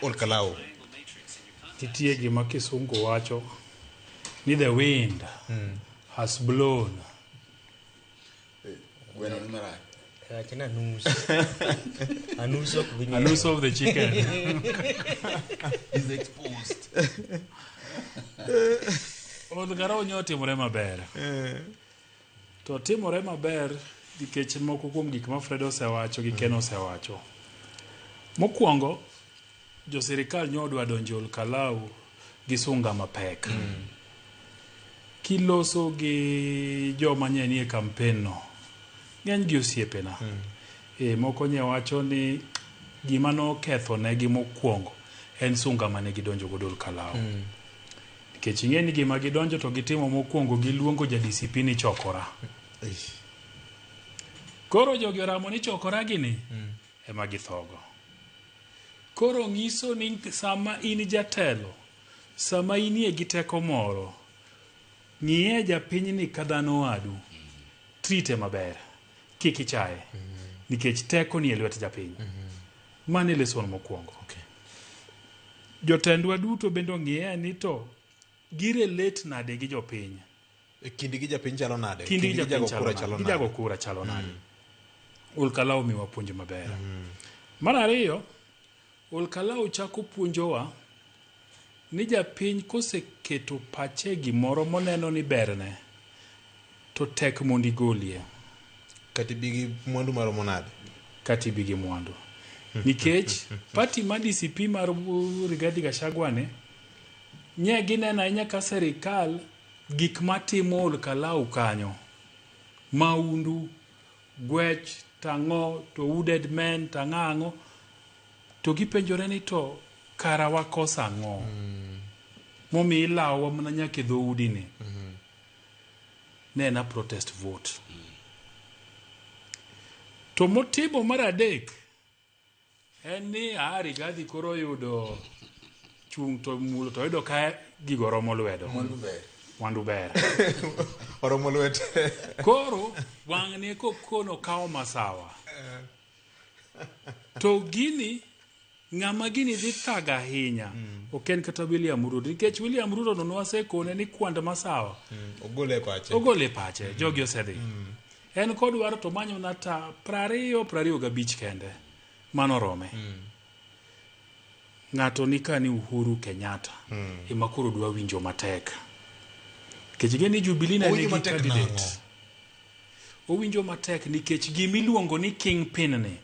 Olkalau. Nitie gima kisungu wacho ni the wind has blown. Bueno, no mara. Anus of the chicken. Is exposed. Olkalau nyo timore maber. To timore maber nikech moko kuom gik ma Fred osewacho gi Ken osewacho. Mokwongo jo sirikal nyodwa donjo Olkalau gi sunga mapek. Kiloso gi joma nie kampen no. Ng'eny gi osiepena. Moko nye wacho ni gima no ketho ne gi mokwongo en sunga mane gidonjo godo Olkalau. Nikech ing'e ni gima gidonjo to gitimo mokwongo giluongo ja DCP ni Chokora. Koro jogi oramo ni Chokora gini ema githogo. Koro ng'iso ni sama in jatelo, sama inie gi teko moro, ng'iye japiny ni kadhano wadu, trite maber, kik ichaye, nikech teko ni e lwet japiny. Mane leson mokwongo. Jotendwa duto bendo ng'iye ni to girelate nade gi jopiny. Kindi gi japiny chalo nade? Kindi gi jago kura chalo nade? Jago kura chalo nade? Olkalau miwa puonj maber. Mar ariyo, Olkalau chako puonjowa ni japiny koseketo pache gimoro moneno ni berne to tek mondo igolie. Kati bigi mwandu maromo nade? Kati bigi mwandu. Nikech pati ma DCP mar Rigathi Gachagua ne nye ginena inya ka serikal gik matimo Olkalau kanyo. Maundu, gwech, tang'o, to wounded men, tang'ang'o. To gipenjore ni to kara wakosa ang'o. Momi ilawa mana nyaka dho udi ni. Ne na protest vote. To motibo mar adek en ni Rigathi koro yudo chung' to mulo to yudo ka gigoromo lwedo. Mwandu ber. Oromo lwet. Koro wang' ni kokono kao masawa. To gini ng'ama gini dhi thaga ahinya. Oken kata William Ruto. Nikech William Ruto no wasekone ni kwand masawa. Ogole pache. Ogole pache. Jogi osedhi. En kodwaro to manyo nata 25 kende. Mano rome. Ng'ato ni ka ni Uhuru Kenyatta. Ema koro dwa winjo matek. Nikech gini Jubilee na nigi candidate. Owinjo matek nikech gimiluongo ni Kingpin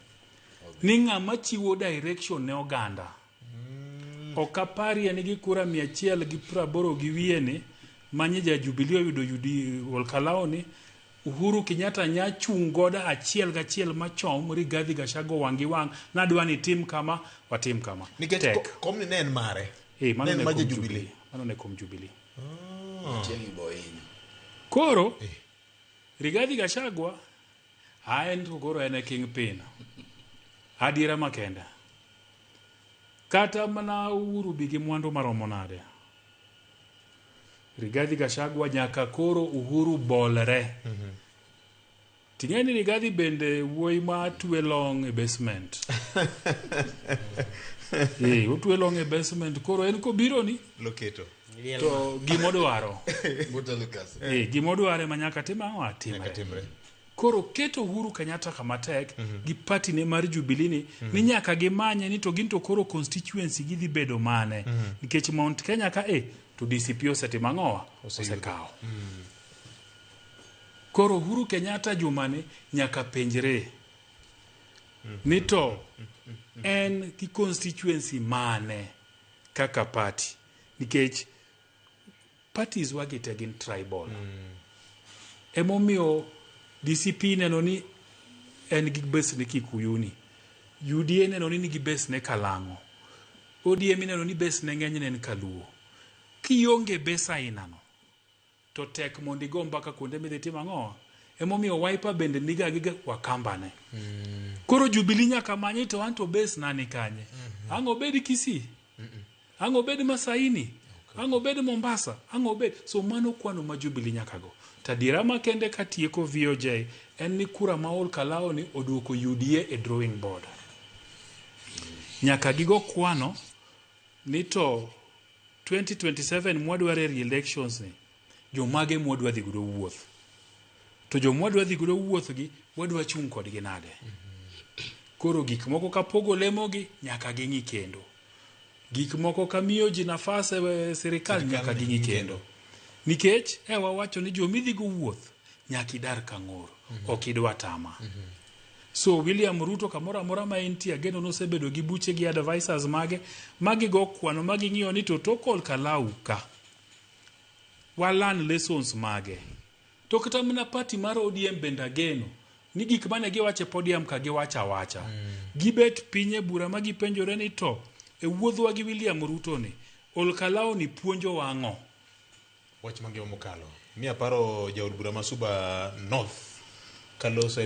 ni ng'ama chiwo direction ne oganda. Okapari en gi kura 180 gi wiye ni manye ja Jubilee oyudo Olkalau ni Uhuru Kenyatta nya chung' goda achiel gachiel machom Rigathi Gachagua wangi wang' nadwa ni tim kama watim kama. Nikech komni ne en mare. Mano ne maje Jubilee. Mano ne kom Jubilee. Koro Rigathi Gachagua en to koro en Kingpin. Adiera makenda. Kata mana Uhuru bigi mwandu maromo nade. Rigathi Gachagua nyaka koro Uhuru bolre. Ting'eni Rigathi bende wuoi ma twe long e basement. Otwe long e basement koro en kobiro ni Loketo. to gimodwaro. Buta Lucas. Gimodware manyaka timre. Koro keto Uhuru Kenyatta kama tek gi party ne mar Jubilee ni nyaka gimanye ni to gin to koro constituency gidhi bedo mane. Nikech Mount Kenya ka to DCP osetimo ang'owa osekao. Koro Uhuru Kenyatta jumani nyaka penjre ni to en ki constituency mane kaka party. Nikech parties wagite gin tribal. Emomiyo DCP neno ni en gi base ne Kikuyu ni. UDA neno ni nigi base ne Kalang'o. ODM neno ni base ne ng'eny ne en Kaluo. Kionge base ainano to tek mondo igo mbaka kuonde midhi timo ang'o. Emomiyo Wiper bende niga gi Wakamba ne. Koro Jubilee nyaka manye to anto base nani kanye. Ang'o bedi Kisii. Ang'o bedi Masaini. Ang'o bedi Mombasa. Ang'o bedi. So mano kwano ma Jubilee nyaka go. Tadira makende katieko VOJ en ni kura ma Olkalau ni oduoko UDA e drawing board. Nyaka gigo kwano ni to 2027 mwadware re-elections ni jomage mwadwa dhi godo wuoth. To jomwadwa dhi godo wuoth gi wadwa chung' kodgi nade. Koro gik moko ka pogo lemogi nyaka ging'i kendo. Gik moko ka miyo ji nafas e sirikal nyaka ging'i kendo. Nikech wawacho ni jomidhi go wuoth nyaka idar ka ng'oro, ok idwa tama. So William Ruto kamoro amora ma entie ageno nosebedo gi buche gi advisors magi go kwano magi ng'iyo ni to tokol kalau ka walan lessons mage. To kata mana party mar ODM benda geno ni gik mane giwache podium ka giwacha wacha. Gibet pinye bura magi penjore ni to e wuodhwa gi William Ruto ni ol kalau ni puonjo wang'o. Wach mang'eyo mokalo. Mi aparo jaod bura masuba North Kalosa